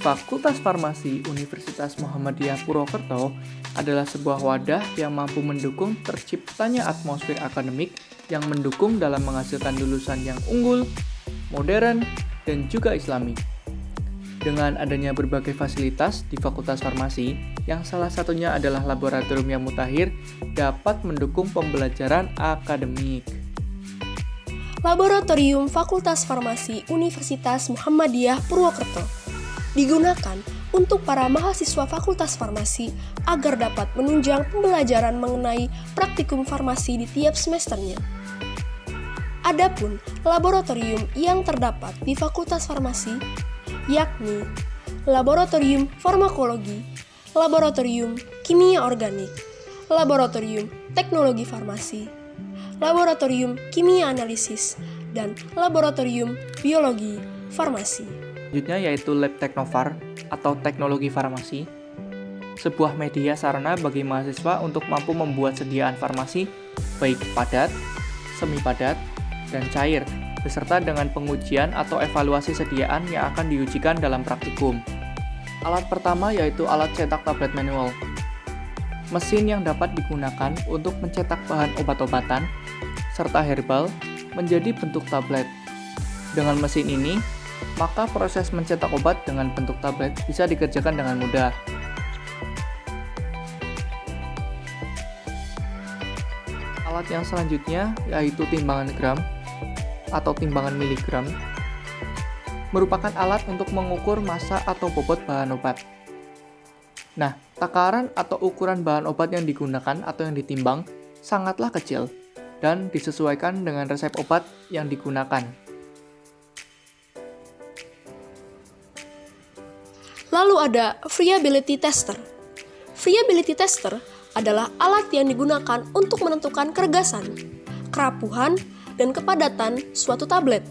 Fakultas Farmasi Universitas Muhammadiyah Purwokerto adalah sebuah wadah yang mampu mendukung terciptanya atmosfer akademik yang mendukung dalam menghasilkan lulusan yang unggul, modern, dan juga islami. Dengan adanya berbagai fasilitas di Fakultas Farmasi, yang salah satunya adalah Laboratorium yang mutakhir, dapat mendukung pembelajaran akademik. Laboratorium Fakultas Farmasi Universitas Muhammadiyah Purwokerto digunakan untuk para mahasiswa Fakultas Farmasi agar dapat menunjang pembelajaran mengenai praktikum farmasi di tiap semesternya. Adapun laboratorium yang terdapat di Fakultas Farmasi yakni Laboratorium Farmakologi, Laboratorium Kimia Organik, Laboratorium Teknologi Farmasi, Laboratorium Kimia Analisis, dan Laboratorium Biologi Farmasi. Selanjutnya yaitu Lab Teknofar atau Teknologi Farmasi, sebuah media sarana bagi mahasiswa untuk mampu membuat sediaan farmasi baik padat, semi padat, dan cair, beserta dengan pengujian atau evaluasi sediaan yang akan diujikan dalam praktikum. Alat pertama yaitu alat cetak tablet manual. Mesin yang dapat digunakan untuk mencetak bahan obat-obatan serta herbal menjadi bentuk tablet. Dengan mesin ini, maka proses mencetak obat dengan bentuk tablet bisa dikerjakan dengan mudah. Alat yang selanjutnya yaitu timbangan gram atau timbangan miligram, merupakan alat untuk mengukur massa atau bobot bahan obat. Nah, takaran atau ukuran bahan obat yang digunakan atau yang ditimbang sangatlah kecil dan disesuaikan dengan resep obat yang digunakan. Lalu ada Friability Tester. Friability Tester adalah alat yang digunakan untuk menentukan keregasan, kerapuhan, dan kepadatan suatu tablet.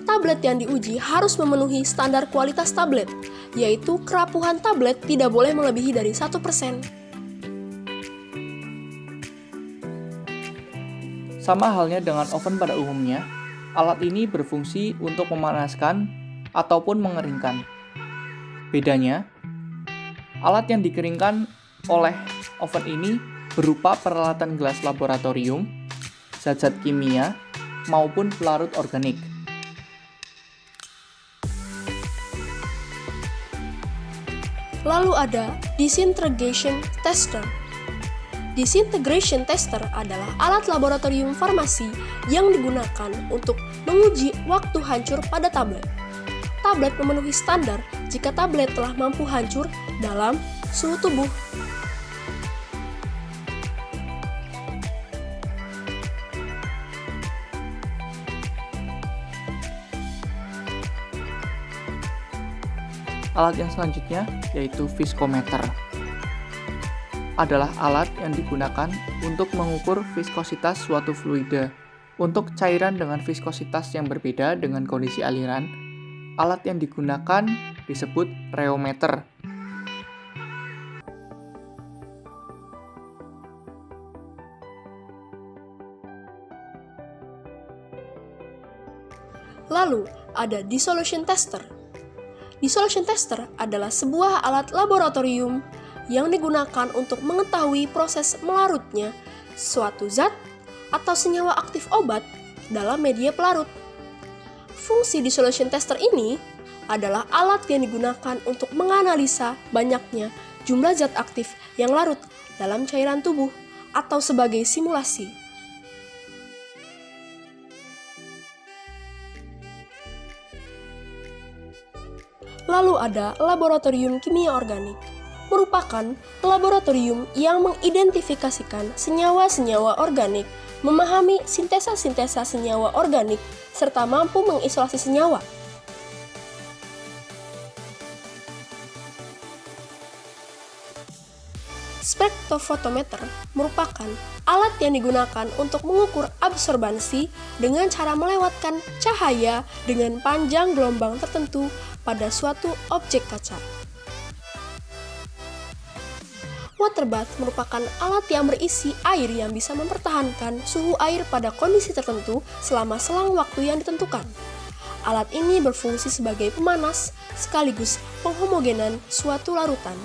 Tablet yang diuji harus memenuhi standar kualitas tablet, yaitu kerapuhan tablet tidak boleh melebihi dari 1%. Sama halnya dengan oven pada umumnya, alat ini berfungsi untuk memanaskan ataupun mengeringkan. Bedanya, alat yang dikeringkan oleh oven ini berupa peralatan gelas laboratorium, zat-zat kimia, maupun pelarut organik. Lalu ada Disintegration Tester. Disintegration Tester adalah alat laboratorium farmasi yang digunakan untuk menguji waktu hancur pada tablet. Tablet memenuhi standar jika tablet telah mampu hancur dalam suhu tubuh. Alat yang selanjutnya yaitu viskometer. Adalah alat yang digunakan untuk mengukur viskositas suatu fluida. Untuk cairan dengan viskositas yang berbeda dengan kondisi aliran, alat yang digunakan disebut reometer. Lalu ada Dissolution Tester. Dissolution Tester adalah sebuah alat laboratorium yang digunakan untuk mengetahui proses melarutnya suatu zat atau senyawa aktif obat dalam media pelarut. Fungsi Dissolution Tester ini adalah alat yang digunakan untuk menganalisa banyaknya jumlah zat aktif yang larut dalam cairan tubuh atau sebagai simulasi. Lalu ada Laboratorium Kimia Organik, merupakan laboratorium yang mengidentifikasikan senyawa-senyawa organik, memahami sintesa-sintesa senyawa organik, serta mampu mengisolasi senyawa. Spektrofotometer merupakan alat yang digunakan untuk mengukur absorbansi dengan cara melewatkan cahaya dengan panjang gelombang tertentu pada suatu objek kaca. Water bath merupakan alat yang berisi air yang bisa mempertahankan suhu air pada kondisi tertentu selama selang waktu yang ditentukan. Alat ini berfungsi sebagai pemanas sekaligus penghomogenan suatu larutan.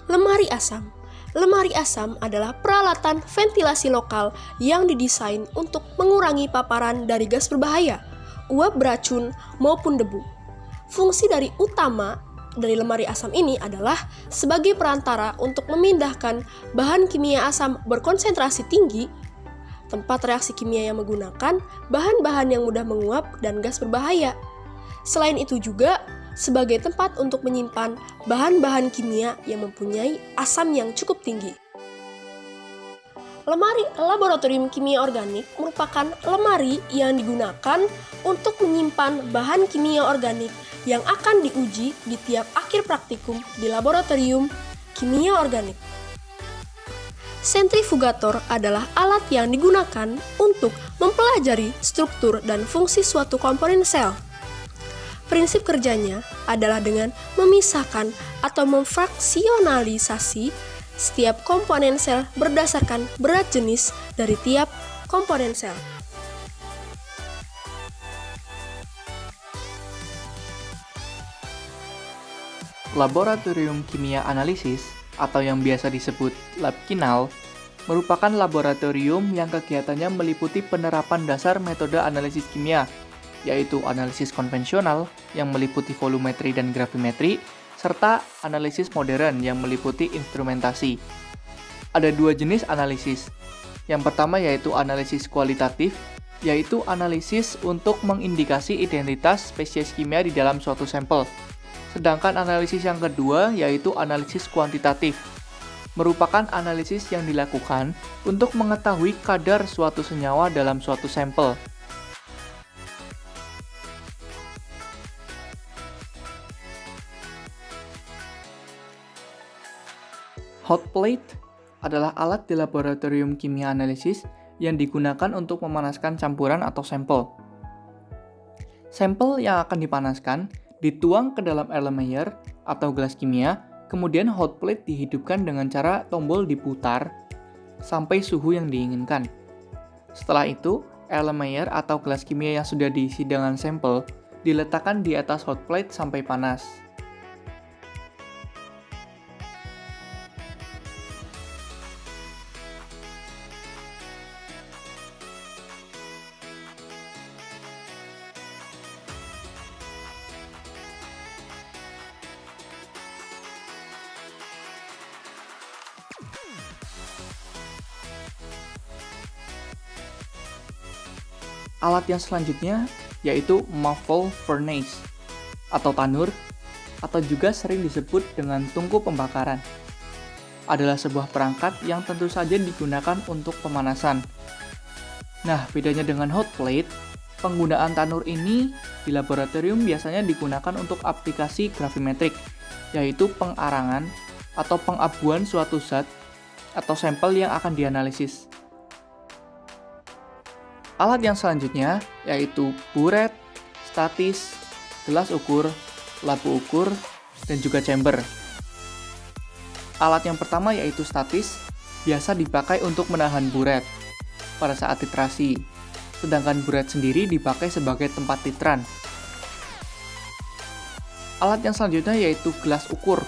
Lemari asam. Lemari asam adalah peralatan ventilasi lokal yang didesain untuk mengurangi paparan dari gas berbahaya, uap beracun, maupun debu. Fungsi utama dari lemari asam ini adalah sebagai perantara untuk memindahkan bahan kimia asam berkonsentrasi tinggi, tempat reaksi kimia yang menggunakan bahan-bahan yang mudah menguap dan gas berbahaya. Selain itu juga sebagai tempat untuk menyimpan bahan-bahan kimia yang mempunyai asam yang cukup tinggi. Lemari laboratorium kimia organik merupakan lemari yang digunakan untuk menyimpan bahan kimia organik yang akan diuji di tiap akhir praktikum di laboratorium kimia organik. Sentrifugator adalah alat yang digunakan untuk mempelajari struktur dan fungsi suatu komponen sel. Prinsip kerjanya adalah dengan memisahkan atau memfraksionalisasi setiap komponen sel berdasarkan berat jenis dari tiap komponen sel. Laboratorium kimia analisis atau yang biasa disebut lab kinal merupakan laboratorium yang kegiatannya meliputi penerapan dasar metode analisis kimia, yaitu analisis konvensional yang meliputi volumetri dan gravimetri, serta analisis modern yang meliputi instrumentasi. Ada dua jenis analisis. Yang pertama yaitu analisis kualitatif, yaitu analisis untuk mengindikasi identitas spesies kimia di dalam suatu sampel. Sedangkan analisis yang kedua yaitu analisis kuantitatif, merupakan analisis yang dilakukan untuk mengetahui kadar suatu senyawa dalam suatu sampel. Hot plate adalah alat di laboratorium kimia analisis yang digunakan untuk memanaskan campuran atau sampel. Sampel yang akan dipanaskan dituang ke dalam Erlenmeyer atau gelas kimia, kemudian hot plate dihidupkan dengan cara tombol diputar sampai suhu yang diinginkan. Setelah itu, Erlenmeyer atau gelas kimia yang sudah diisi dengan sampel diletakkan di atas hot plate sampai panas. Alat yang selanjutnya yaitu muffle furnace atau tanur, atau juga sering disebut dengan tungku pembakaran. Adalah sebuah perangkat yang tentu saja digunakan untuk pemanasan. Nah, bedanya dengan hot plate, penggunaan tanur ini di laboratorium biasanya digunakan untuk aplikasi gravimetrik, yaitu pengarangan atau pengabuan suatu zat atau sampel yang akan dianalisis. Alat yang selanjutnya yaitu buret, statis, gelas ukur, labu ukur, dan juga chamber. Alat yang pertama yaitu statis, biasa dipakai untuk menahan buret pada saat titrasi, sedangkan buret sendiri dipakai sebagai tempat titran. Alat yang selanjutnya yaitu gelas ukur.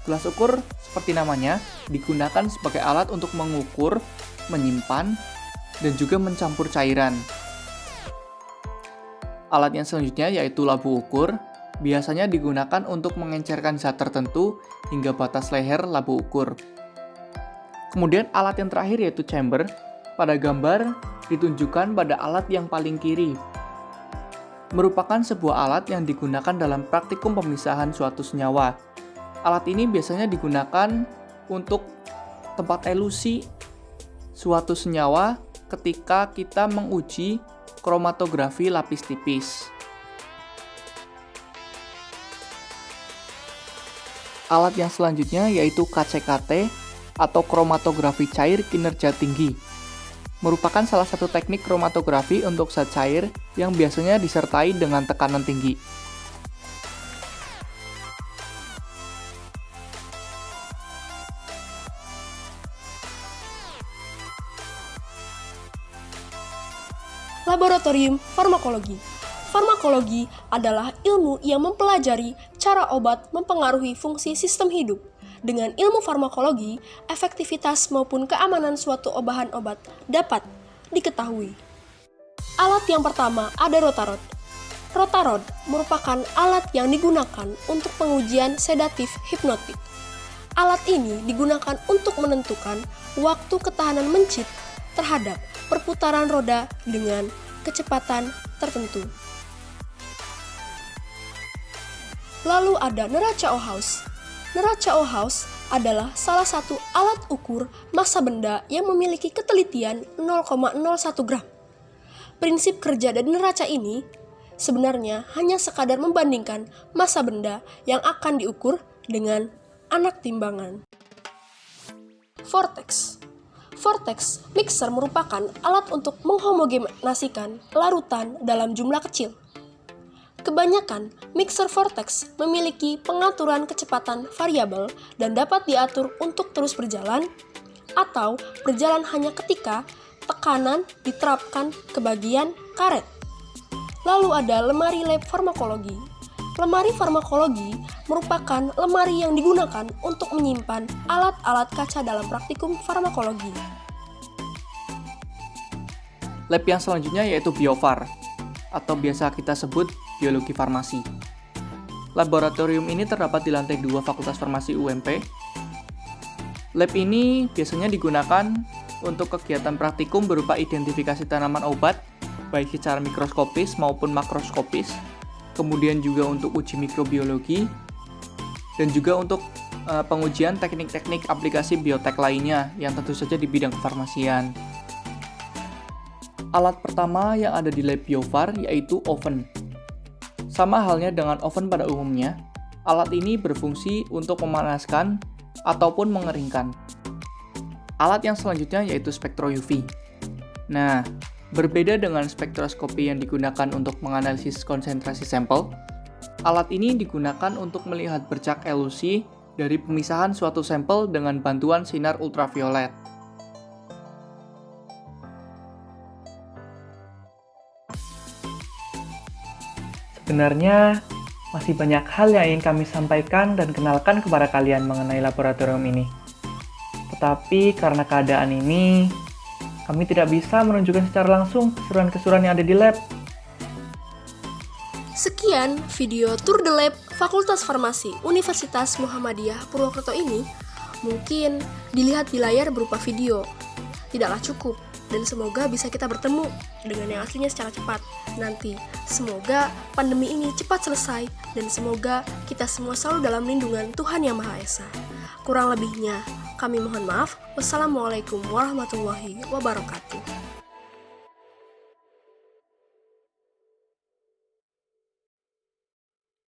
Gelas ukur, seperti namanya, digunakan sebagai alat untuk mengukur, menyimpan, dan juga mencampur cairan. Alat yang selanjutnya yaitu labu ukur, biasanya digunakan untuk mengencerkan zat tertentu hingga batas leher labu ukur. Kemudian alat yang terakhir yaitu chamber, pada gambar ditunjukkan pada alat yang paling kiri. Merupakan sebuah alat yang digunakan dalam praktikum pemisahan suatu senyawa. Alat ini biasanya digunakan untuk tempat elusi suatu senyawa ketika kita menguji kromatografi lapis tipis. Alat yang selanjutnya yaitu KCKT atau kromatografi cair kinerja tinggi. Merupakan salah satu teknik kromatografi untuk zat cair yang biasanya disertai dengan tekanan tinggi. Laboratorium Farmakologi. Farmakologi adalah ilmu yang mempelajari cara obat mempengaruhi fungsi sistem hidup. Dengan ilmu farmakologi, efektivitas maupun keamanan suatu obat dapat diketahui. Alat yang pertama ada rotarod. Rotarod merupakan alat yang digunakan untuk pengujian sedatif hipnotik. Alat ini digunakan untuk menentukan waktu ketahanan mencit terhadap perputaran roda dengan kecepatan tertentu. Lalu ada neraca Ohaus. Neraca Ohaus adalah salah satu alat ukur massa benda yang memiliki ketelitian 0,01 gram. Prinsip kerja dari neraca ini sebenarnya hanya sekadar membandingkan massa benda yang akan diukur dengan anak timbangan. Vortex. Vortex mixer merupakan alat untuk menghomogenasikan larutan dalam jumlah kecil. Kebanyakan mixer vortex memiliki pengaturan kecepatan variabel dan dapat diatur untuk terus berjalan atau berjalan hanya ketika tekanan diterapkan ke bagian karet. Lalu ada lemari lab farmakologi. Lemari farmakologi merupakan lemari yang digunakan untuk menyimpan alat-alat kaca dalam praktikum farmakologi. Lab yang selanjutnya yaitu biofar, atau biasa kita sebut biologi farmasi. Laboratorium ini terdapat di lantai 2 Fakultas Farmasi UMP. Lab ini biasanya digunakan untuk kegiatan praktikum berupa identifikasi tanaman obat, baik secara mikroskopis maupun makroskopis, kemudian juga untuk uji mikrobiologi, dan juga untuk pengujian teknik-teknik aplikasi biotek lainnya yang tentu saja di bidang kefarmasian. Alat pertama yang ada di lab biofar yaitu oven. Sama halnya dengan oven pada umumnya, alat ini berfungsi untuk memanaskan ataupun mengeringkan. Alat yang selanjutnya yaitu spektro UV. Nah, berbeda dengan spektroskopi yang digunakan untuk menganalisis konsentrasi sampel, alat ini digunakan untuk melihat bercak elusi dari pemisahan suatu sampel dengan bantuan sinar ultraviolet. Sebenarnya, masih banyak hal yang ingin kami sampaikan dan kenalkan kepada kalian mengenai laboratorium ini. Tetapi karena keadaan ini, kami tidak bisa menunjukkan secara langsung keseruan-keseruan yang ada di lab. Sekian video Tour de Lab Fakultas Farmasi Universitas Muhammadiyah Purwokerto ini mungkin dilihat di layar berupa video. Tidaklah cukup, dan semoga bisa kita bertemu dengan yang aslinya secara cepat. Nanti, semoga pandemi ini cepat selesai, dan semoga kita semua selalu dalam lindungan Tuhan Yang Maha Esa. Kurang lebihnya, kami mohon maaf. Wassalamualaikum warahmatullahi wabarakatuh.